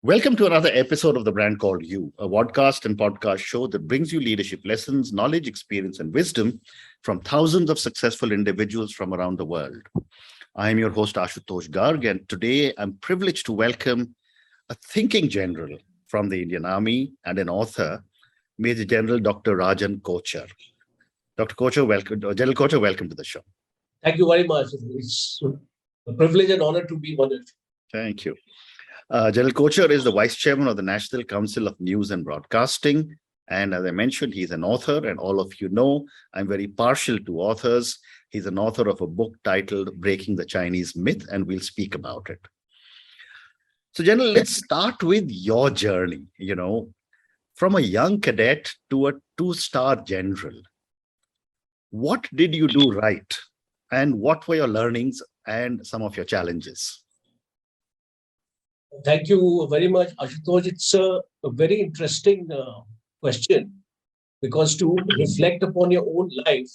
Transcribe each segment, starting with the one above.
Welcome to another episode of The Brand Called You, a podcast and podcast show that brings you leadership lessons, knowledge, experience, and wisdom from thousands of successful individuals from around the world. I am your host, Ashutosh Garg, and today I'm privileged to welcome a thinking general from the Indian Army and an author, Major General Dr. Rajan Kochhar. Dr. Kochhar, welcome. General Kochhar, welcome to the show. Thank you very much. It's a privilege and honor to be one of you. Thank you. General Kochhar is the Vice Chairman of the National Council of News and Broadcasting. And as I mentioned, he's an author, and all of you know I'm very partial to authors. He's an author of a book titled Breaking the Chinese Myth, and we'll speak about it. So, General, let's start with your journey, from a young cadet to a two-star general. What did you do right? And what were your learnings and some of your challenges? Thank you very much, Ashutosh. It's a very interesting question, because to reflect upon your own life,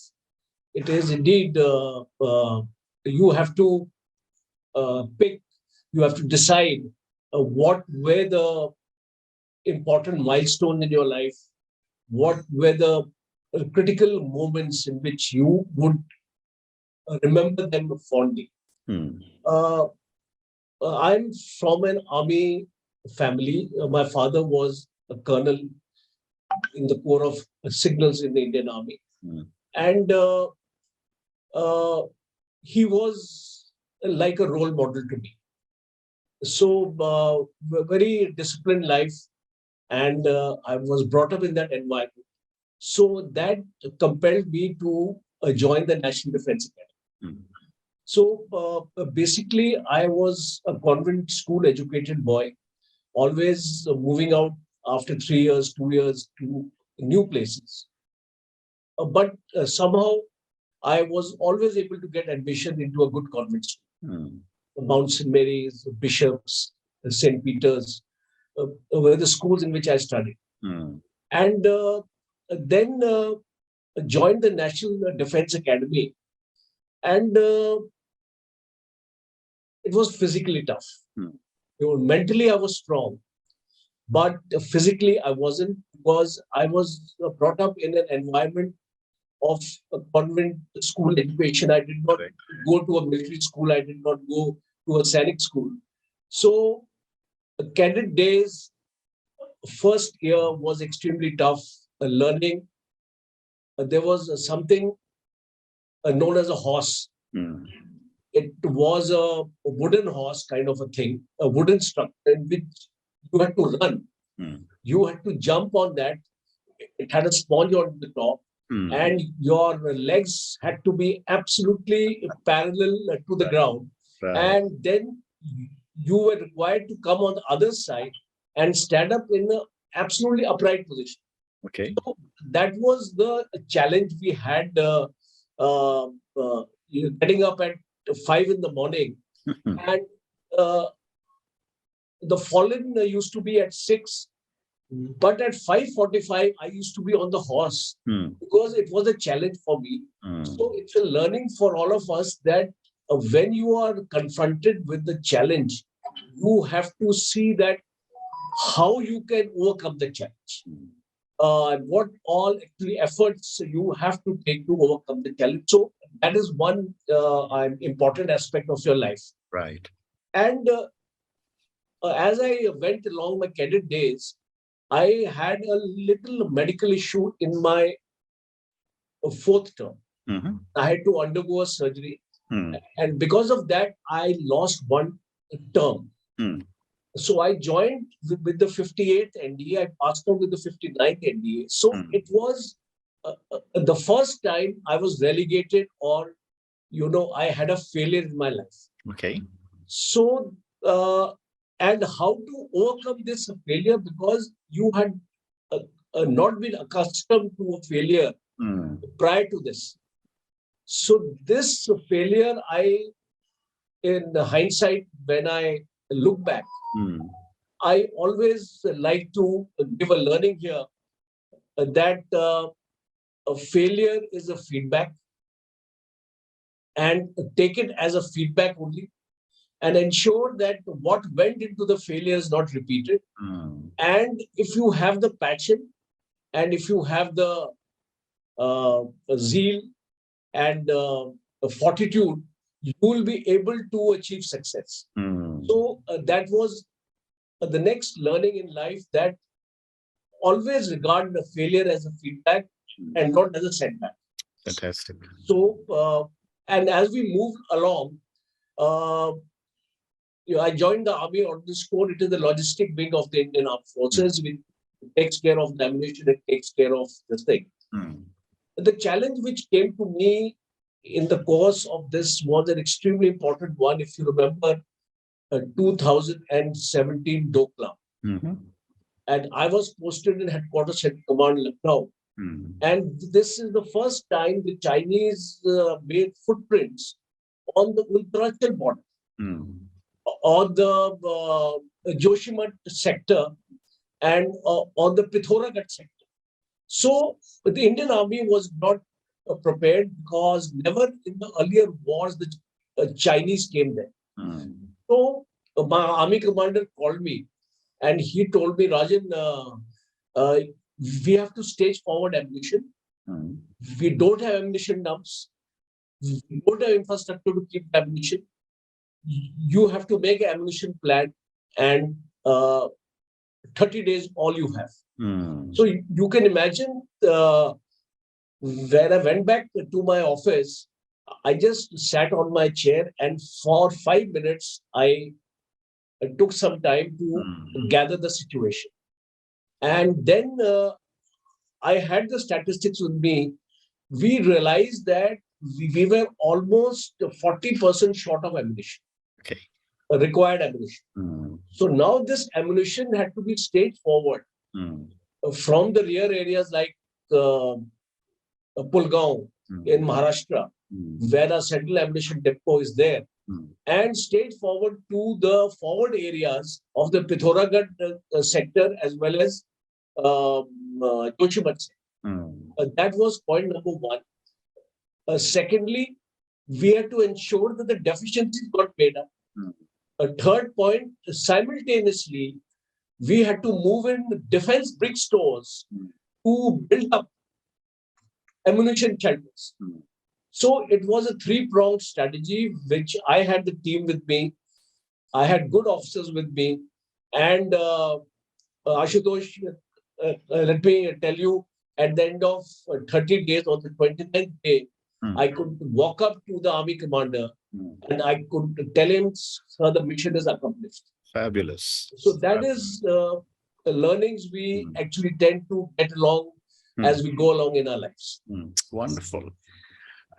it is indeed, you have to pick, you have to decide what were the important milestones in your life, what were the critical moments in which you would remember them fondly. I'm from an army family. My father was a colonel in the Corps of Signals in the Indian Army. And he was like a role model to me. So, very disciplined life. And I was brought up in that environment. So that compelled me to join the National Defense Academy. So basically, I was a convent school educated boy, always moving out after 3 years, 2 years to new places. But somehow I was always able to get admission into a good convent school. Mount St. Mary's, Bishops, St. Peter's were the schools in which I studied. And then joined the National Defense Academy. And it was physically tough. Mentally, I was strong, but physically, I wasn't, because I was brought up in an environment of a convent school education. I did not go to a military school. I did not go to a Sainik school. So, cadet days, first year was extremely tough. Learning, there was something known as a horse. It was a wooden horse kind of a thing, a wooden structure in which you had to run. You had to jump on that. It had a sponge on the top, and your legs had to be absolutely parallel to the ground. Right. And then you were required to come on the other side and stand up in an absolutely upright position. Okay. So that was the challenge we had, getting up at 5 in the morning. And the fallen used to be at 6. But at 5:45, I used to be on the horse, because it was a challenge for me. So it's a learning for all of us that when you are confronted with the challenge, you have to see that how you can overcome the challenge. What all actually efforts you have to take to overcome the challenge. So that is one important aspect of your life. Right. And as I went along my cadet days, I had a little medical issue in my 4th term. I had to undergo a surgery. And because of that, I lost one term. So I joined with the 58th NDA. I passed on with the 59th NDA. So it was the first time I was relegated, or, I had a failure in my life. Okay. So, and how to overcome this failure, because you had not been accustomed to a failure prior to this. So this failure, in hindsight, when I look back, I always like to give a learning here that a failure is a feedback, and take it as a feedback only, and ensure that what went into the failure is not repeated. And if you have the passion and if you have the zeal and fortitude, you will be able to achieve success. So that was the next learning in life, that always regard the failure as a feedback and not as a setback. Fantastic. So, and as we moved along, I joined the Army Ordnance Corps. It is the logistic wing of the Indian Armed Forces, which takes care of the ammunition, it takes care of this thing. The challenge which came to me in the course of this was an extremely important one. If you remember, 2017 Doklam. And I was posted in Headquarters Head Command Lucknow. And this is the first time the Chinese made footprints on the Uttarakhand border, on the Joshimath sector, and on the Pithoragarh sector. So the Indian Army was not prepared, because never in the earlier wars the Chinese came there. So my army commander called me and he told me, Rajan, we have to stage forward ammunition. We don't have ammunition dumps. We don't have infrastructure to keep ammunition. You have to make an ammunition plan, and 30 days all you have. So you can imagine, when I went back to my office, I just sat on my chair and for 5 minutes, I took some time to gather the situation. And then I had the statistics with me. We realized that we were almost 40% short of ammunition. Okay. Required ammunition. So now this ammunition had to be staged forward from the rear areas like Pulgaon in Maharashtra, where a central ammunition depot is there, and staged forward to the forward areas of the Pithoragarh sector as well as Joshimath. That was point number one. Secondly, we had to ensure that the deficiencies got made up. A third point, simultaneously, we had to move in defense brick stores to build up ammunition shelters. So it was a three-pronged strategy, which I had the team with me. I had good officers with me. And Ashutosh, let me tell you, at the end of 30 days, on the 29th day, I could walk up to the army commander and I could tell him, sir, the mission is accomplished. Fabulous. So that is the learnings we actually tend to get along as we go along in our lives. Wonderful.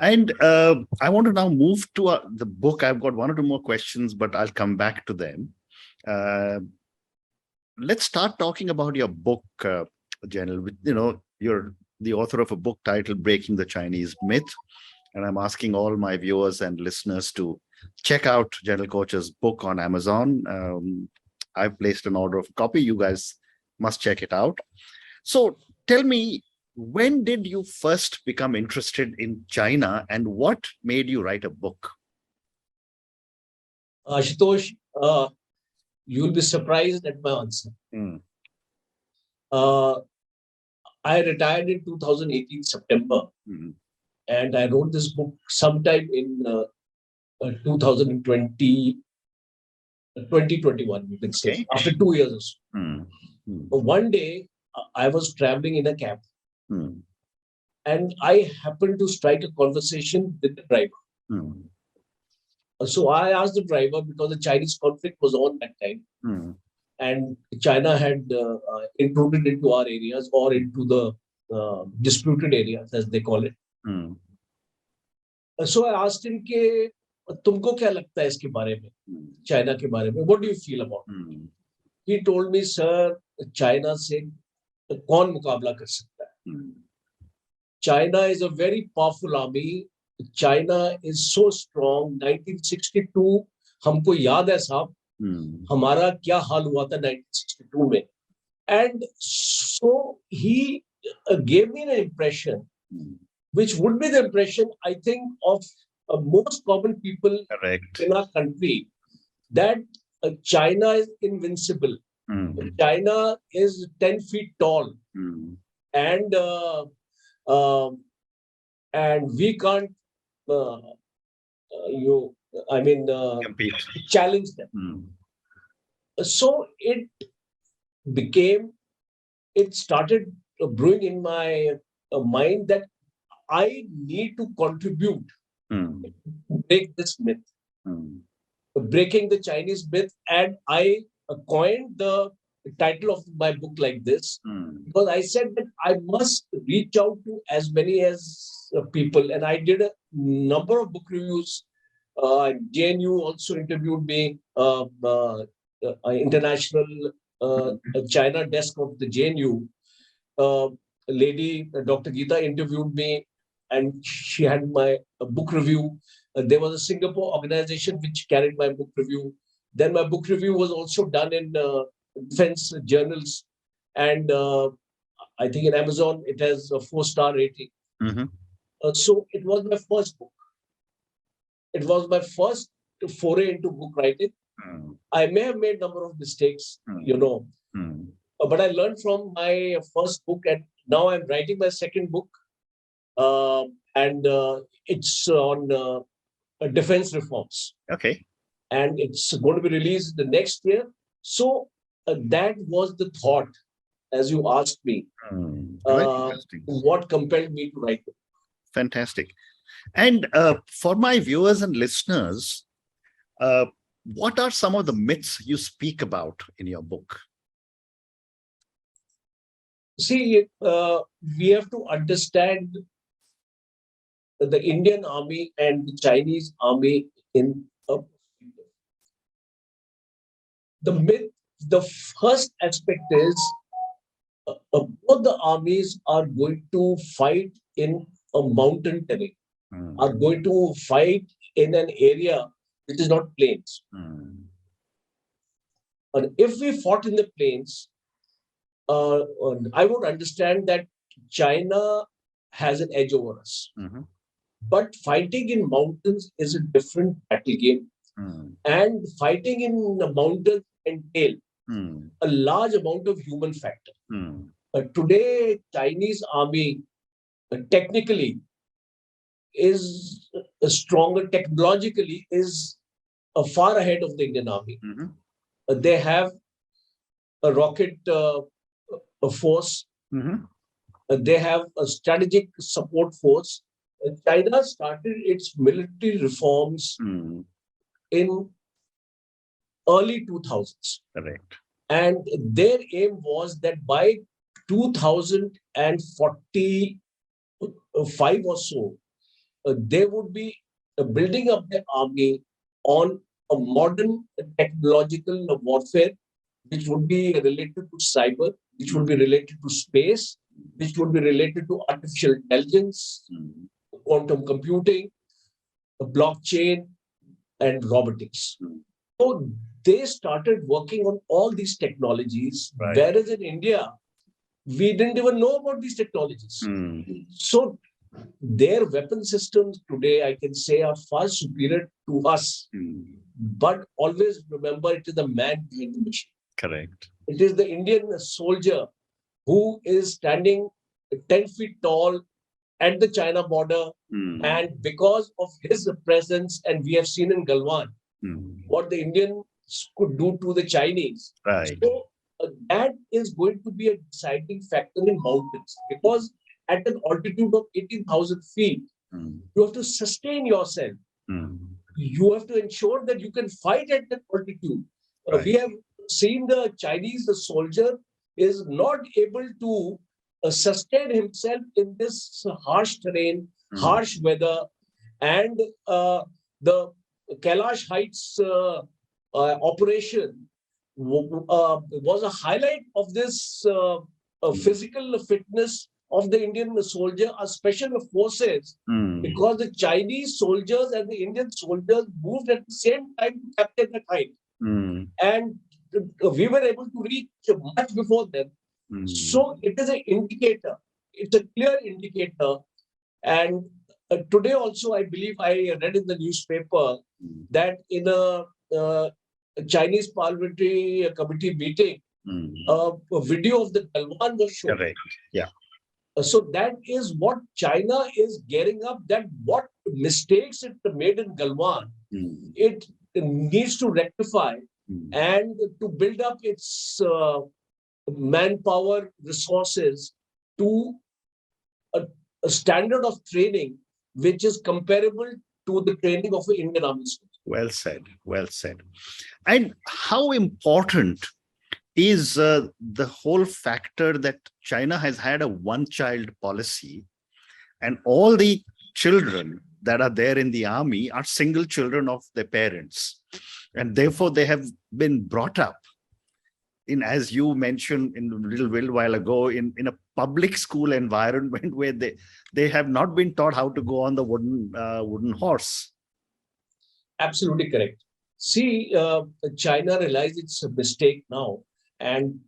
And I want to now move to the book. I've got one or two more questions, but I'll come back to them. Let's start talking about your book, General. You know, you're the author of a book titled Breaking the Chinese Myth. And I'm asking all my viewers and listeners to check out General Kochhar's book on Amazon. I've placed an order of a copy. You guys must check it out. So tell me, when did you first become interested in China and what made you write a book? Ashutosh, you'll be surprised at my answer. I retired in 2018 September, and I wrote this book sometime in 2020, 2021, you can say, after 2 years or so. One day, I was traveling in a cab, and I happened to strike a conversation with the driver. So I asked the driver, because the Chinese conflict was on that time, and China had intruded into our areas or into the disputed areas, as they call it. So I asked him, कि तुमको क्या लगता है इसके बारे में, China के बारे में? What do you feel about it? He told me, sir, China से कौन मुकाबला कर सकता है? China is a very powerful army. China is so strong. 1962 हमको याद है साहब, हमारा क्या हाल हुआ था 1962 में. And so he gave me an impression, which would be the impression, I think, of most common people in our country, that China is invincible. China is 10 feet tall, and and we can't Compete. challenge them. So it started brewing in my mind that I need to contribute to break this myth, breaking the Chinese myth, and I coined the title of my book like this because I said that I must reach out to as many as people, and I did a number of book reviews. JNU also interviewed me, international China desk of the JNU. Lady, Dr. Geeta, interviewed me, and she had my book review. There was a Singapore organization which carried my book review. Then my book review was also done in defense journals, and I think in Amazon it has a 4-star rating. So it was my first book. It was my first foray into book writing. I may have made a number of mistakes, but I learned from my first book, and now I'm writing my second book, and it's on defense reforms. Okay. And it's going to be released the next year. So that was the thought, as you asked me, what compelled me to write it. Fantastic. And for my viewers and listeners, what are some of the myths you speak about in your book? See, we have to understand the Indian army and the Chinese army in the myth. The first aspect is both the armies are going to fight in a mountain terrain, are going to fight in an area which is not plains. And if we fought in the plains, I would understand that China has an edge over us. But fighting in mountains is a different battle game. And fighting in the mountains entail a large amount of human factor. Today, Chinese army technically is stronger, technologically is far ahead of the Indian army. They have a rocket force. They have a strategic support force. China started its military reforms in early 2000s. Correct. And their aim was that by 2045 or so, they would be building up their army on a modern technological warfare, which would be related to cyber, which would be related to space, which would be related to artificial intelligence, quantum computing, blockchain, and robotics. So they started working on all these technologies, whereas in India, we didn't even know about these technologies. So their weapon systems today, I can say, are far superior to us. But always remember, it is the man behind the machine. Correct. It is the Indian soldier who is standing 10 feet tall at the China border. And because of his presence, and we have seen in Galwan, what the Indians could do to the Chinese. So that is going to be a deciding factor in mountains, because at an altitude of 18,000 feet, you have to sustain yourself. You have to ensure that you can fight at that altitude. We have seen the Chinese soldier is not able to sustain himself in this harsh terrain, harsh weather, and the Kailash Heights operation was a highlight of this physical fitness of the Indian soldier, a special forces, because the Chinese soldiers and the Indian soldiers moved at the same time to capture that height. And we were able to reach much before them. So it is an indicator. It's a clear indicator. And today also, I believe I read in the newspaper that in a Chinese parliamentary committee meeting, a video of the Galwan was shown. Correct. Yeah. So that is what China is gearing up, that what mistakes it made in Galwan, it needs to rectify and to build up its manpower resources to a standard of training which is comparable to the training of the Indian Army. Well said. Well said. And how important is the whole factor that China has had a one-child policy, and all the children that are there in the army are single children of their parents, and therefore they have been brought up in, as you mentioned in a little while ago, in a public school environment where they have not been taught how to go on the wooden horse. Absolutely correct. See, China realized its mistake now, and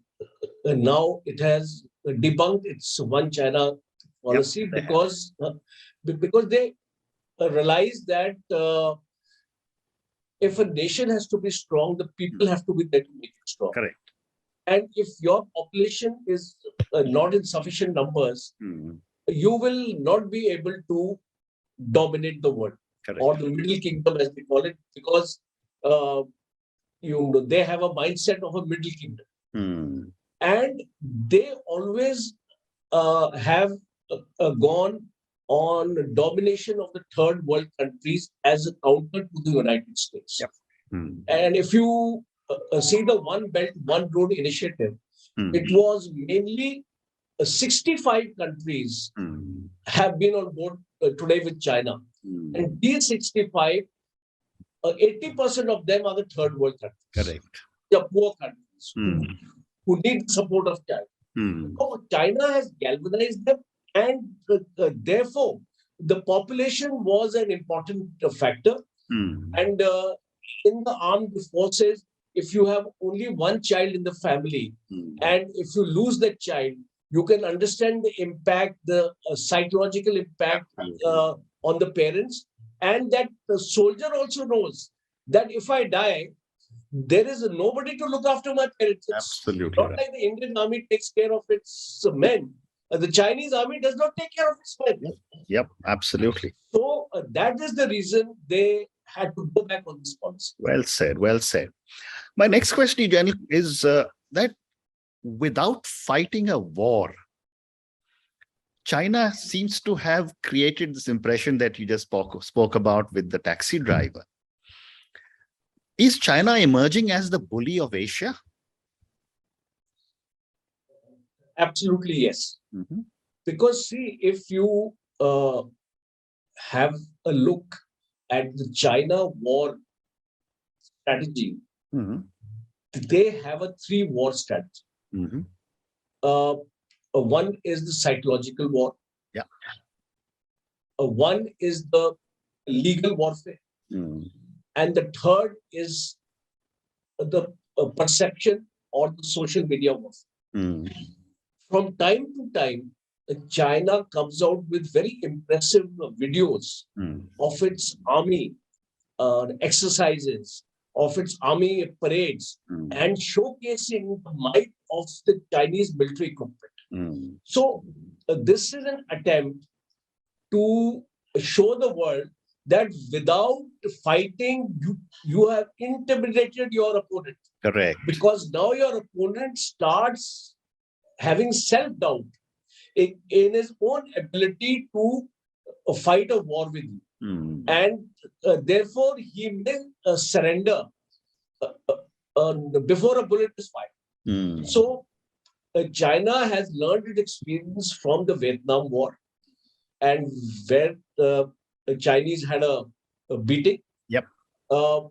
now it has debunked its one China policy, because they realize that if a nation has to be strong, the people have to be there to make it strong. Correct. And if your population is not in sufficient numbers, you will not be able to dominate the world. Correct. Or the Middle Kingdom, as we call it, because they have a mindset of a Middle Kingdom, and they always have gone on domination of the third world countries as a counter to the United States. Yep. And if you see the One Belt, One Road initiative, it was mainly 65 countries have been on board today with China. And these 65, 80% of them are the third world countries. Correct. The poor countries who need the support of China. So China has galvanized them, and therefore the population was an important factor. And in the armed forces, if you have only one child in the family, and if you lose that child, you can understand the impact, the psychological impact on the parents, and that the soldier also knows that if I die, there is nobody to look after my parents. It's absolutely not like the Indian army takes care of its men. The Chinese army does not take care of its men. Yep, absolutely. So that is the reason they had to go back on this policy. Well said. Well said. My next question, General, is that without fighting a war, China seems to have created this impression that you just spoke about with the taxi driver. Is China emerging as the bully of Asia? Absolutely, yes. Because see, if you have a look at the China war strategy, they have a 3-war strategy. One is the psychological war. Yeah. One is the legal warfare. And the third is the perception or the social media warfare. From time to time, China comes out with very impressive videos of its army exercises, of its army parades, and showcasing the might of the Chinese military equipment. So this is an attempt to show the world that without fighting, you have intimidated your opponent. Correct. Because now your opponent starts having self-doubt in his own ability to fight a war with you. And therefore, he may surrender before a bullet is fired. So China has learned its experience from the Vietnam War, and where the Chinese had a beating. Yep. Then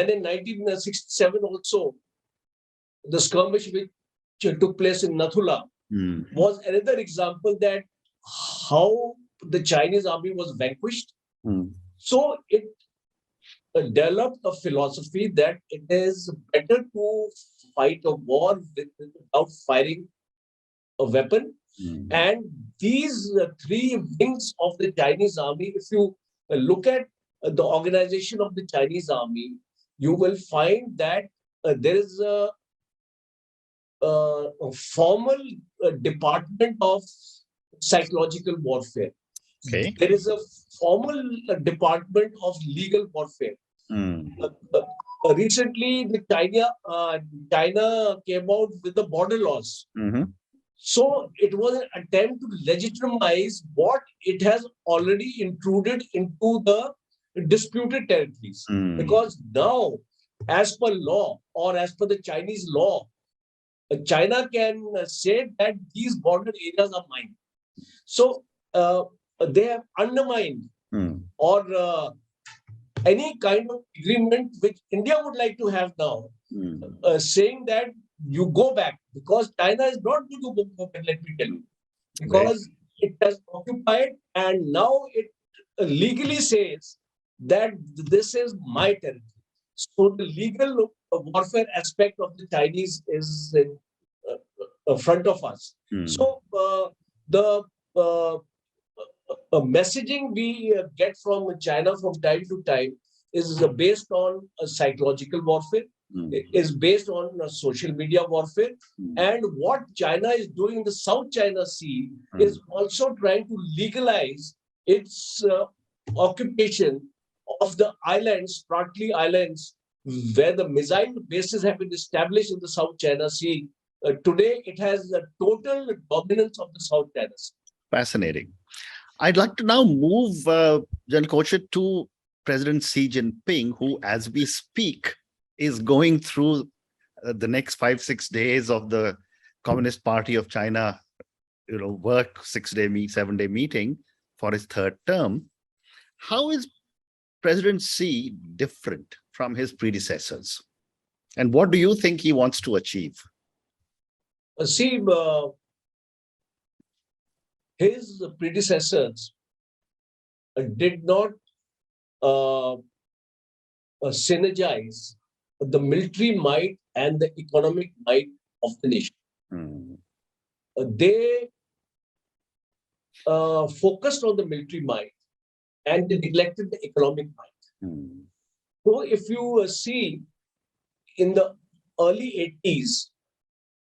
in 1967 also, the skirmish which took place in Nathula was another example that how the Chinese army was vanquished. So it developed a philosophy that it is better to fight a war without firing a weapon. And these 3 wings of the Chinese army, if you look at the organization of the Chinese army, you will find that there is a formal department of psychological warfare. Okay. There is a formal department of legal warfare. Recently, China came out with the border laws. So it was an attempt to legitimize what it has already intruded into the disputed territories. Because now, as per law or as per the Chinese law, China can say that these border areas are mine. So they have undermined or any kind of agreement which India would like to have now, saying that you go back, because China is not going to go back, let me tell you, because it has occupied and now it legally says that this is my territory. So the legal warfare aspect of the Chinese is in front of us. So the messaging we get from China from time to time is based on psychological warfare, is based on social media warfare. And what China is doing in the South China Sea is also trying to legalize its occupation of the islands, Spratly Islands, where the missile bases have been established in the South China Sea. Today, it has a total dominance of the South China Sea. Fascinating. I'd like to now move, Jan Kochhar, to President Xi Jinping, who, as we speak, is going through the next 5-6 days of the Communist Party of China, work 7-day meeting for his third term. How is President Xi different from his predecessors? And what do you think he wants to achieve? See, his predecessors did not synergize the military might and the economic might of the nation. They focused on the military might and they neglected the economic might. So if you see in the early 80s,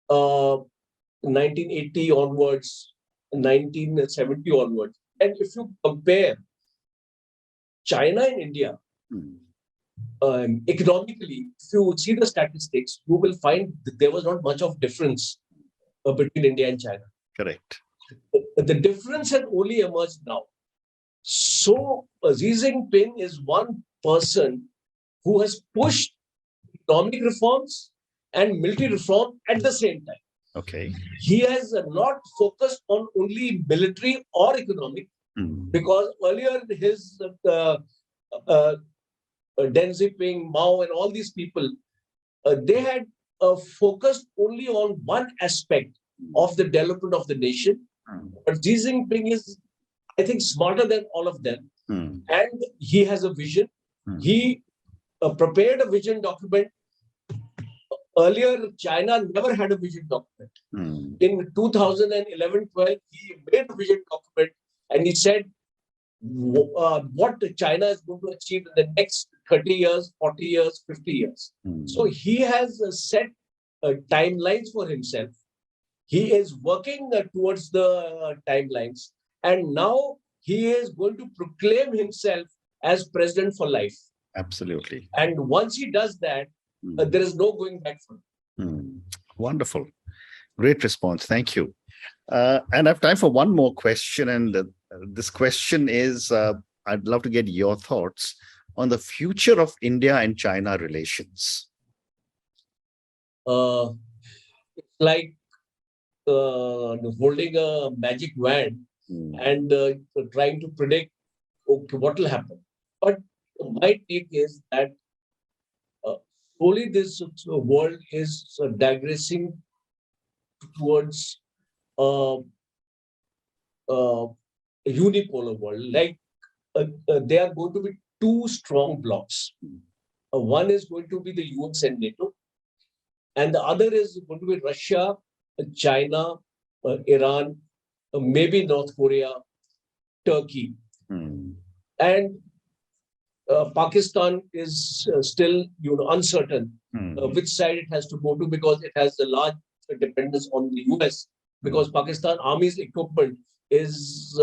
1980 onwards, 1970 onwards, and if you compare China and India, economically, if you see the statistics, you will find that there was not much of difference between India and China. Correct. The difference had only emerged now. So Xi Jinping is one person who has pushed economic reforms and military reform at the same time. Okay. He has not focused on only military or economic, because earlier his Deng Xiaoping, Mao, and all these people, they had focused only on one aspect of the development of the nation. But Xi Jinping is, I think, smarter than all of them. And he has a vision. He prepared a vision document. Earlier, China never had a vision document. In 2011-12, he made a vision document and he said what China is going to achieve in the next 30 years, 40 years, 50 years. So he has set timelines for himself. He is working towards the timelines. And now he is going to proclaim himself as president for life. Absolutely. And once he does that, there is no going back from it. Wonderful. Great response. Thank you. And I have time for one more question. And this question is, I'd love to get your thoughts on the future of India and China relations. It's like holding a magic wand and trying to predict, okay, what will happen. But my take is that slowly this world is digressing towards a unipolar world. Like there are going to be two strong blocks. One is going to be the US and NATO, and the other is going to be Russia, China, Iran, maybe North Korea, Turkey. And Pakistan is still uncertain which side it has to go to, because it has a large dependence on the US, because Pakistan Army's equipment is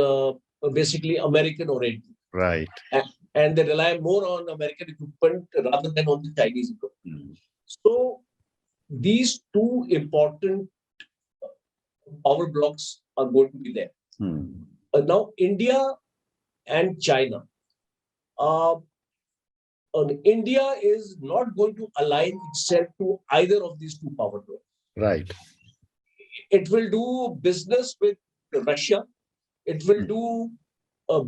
basically American oriented. Right. And they rely more on American equipment rather than on the Chinese equipment. So these two important power blocks are going to be there. Now, India and China. India is not going to align itself to either of these two power blocks. Right. It will do business with Russia. It will do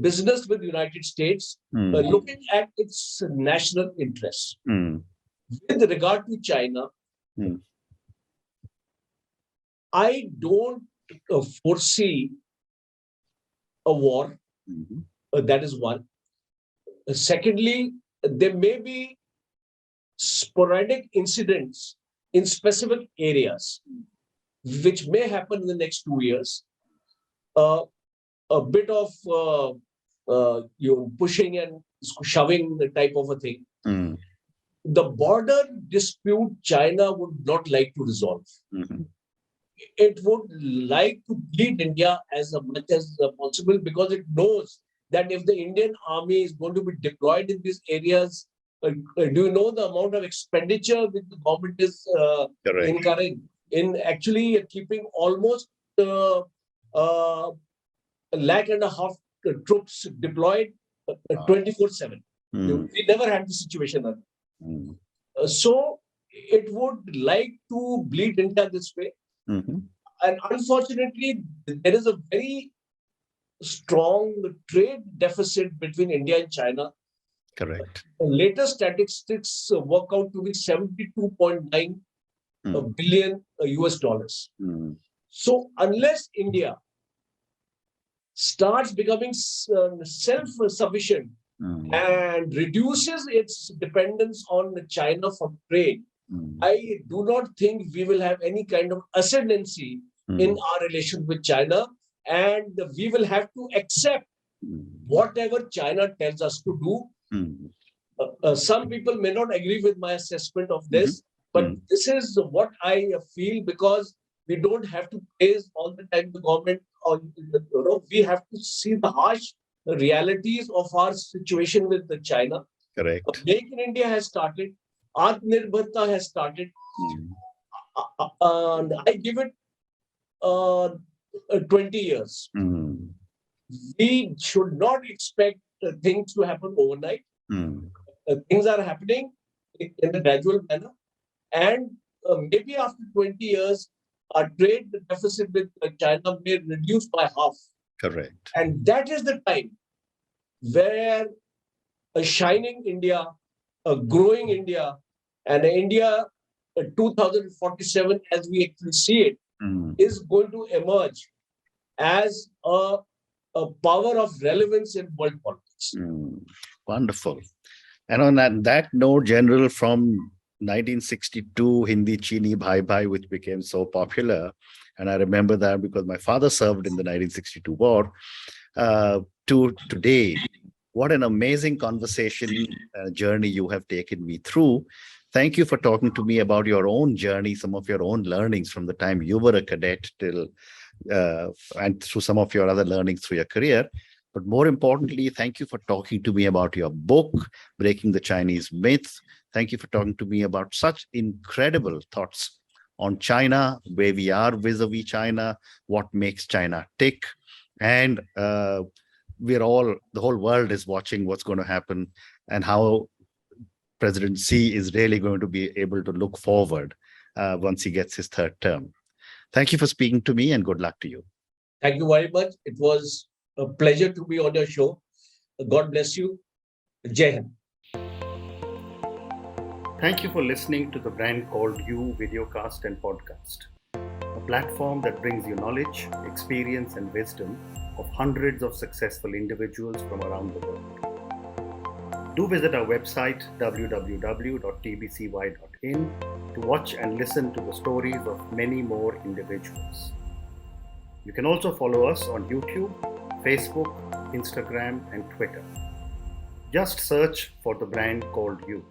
business with the United States, looking at its national interests. With regard to China, I don't foresee a war. That is one. Secondly, there may be sporadic incidents in specific areas, which may happen in the next 2 years. A bit of pushing and shoving type of a thing. The border dispute China would not like to resolve. It would like to bleed India as much as possible, because it knows that if the Indian army is going to be deployed in these areas, do you know the amount of expenditure that the government is incurring in actually keeping almost 1.5 lakh troops deployed 24/7? We never had this situation. So it would like to bleed India this way. And unfortunately, there is a very strong trade deficit between India and China. Correct. The latest statistics work out to be 72.9 billion US dollars. So unless India starts becoming self-sufficient and reduces its dependence on China for trade, I do not think we will have any kind of ascendancy in our relation with China, and we will have to accept whatever China tells us to do. Some people may not agree with my assessment of this, but this is what I feel, because we don't have to praise all the time the government. We have to see the harsh realities of our situation with China. Correct. Make in India has started. Atmanirbharta has started. And I give it 20 years. We should not expect things to happen overnight. Things are happening in a gradual manner. And maybe after 20 years, our trade deficit with China may reduce by half. Correct. And that is the time where a shining India, a growing India, and India 2047, as we actually see it, is going to emerge as a power of relevance in world politics. Wonderful. And on that note, General, from 1962, Hindi Chini Bhai Bhai, which became so popular, and I remember that because my father served in the 1962 war, to today, what an amazing conversation journey you have taken me through. Thank you for talking to me about your own journey, some of your own learnings from the time you were a cadet till and through some of your other learnings through your career. But more importantly, thank you for talking to me about your book, Breaking the Chinese Myth. Thank you for talking to me about such incredible thoughts on China, where we are vis-a-vis China, what makes China tick. And the whole world is watching what's going to happen and how President Xi is really going to be able to look forward once he gets his third term. Thank you for speaking to me, and good luck to you. Thank you very much. It was a pleasure to be on your show. God bless you. Jai Hind. Thank you for listening to the brand called You Videocast and Podcast, a platform that brings you knowledge, experience, and wisdom of hundreds of successful individuals from around the world. Do visit our website www.tbcy.in to watch and listen to the stories of many more individuals. You can also follow us on YouTube, Facebook, Instagram, and Twitter. Just search for the brand called you.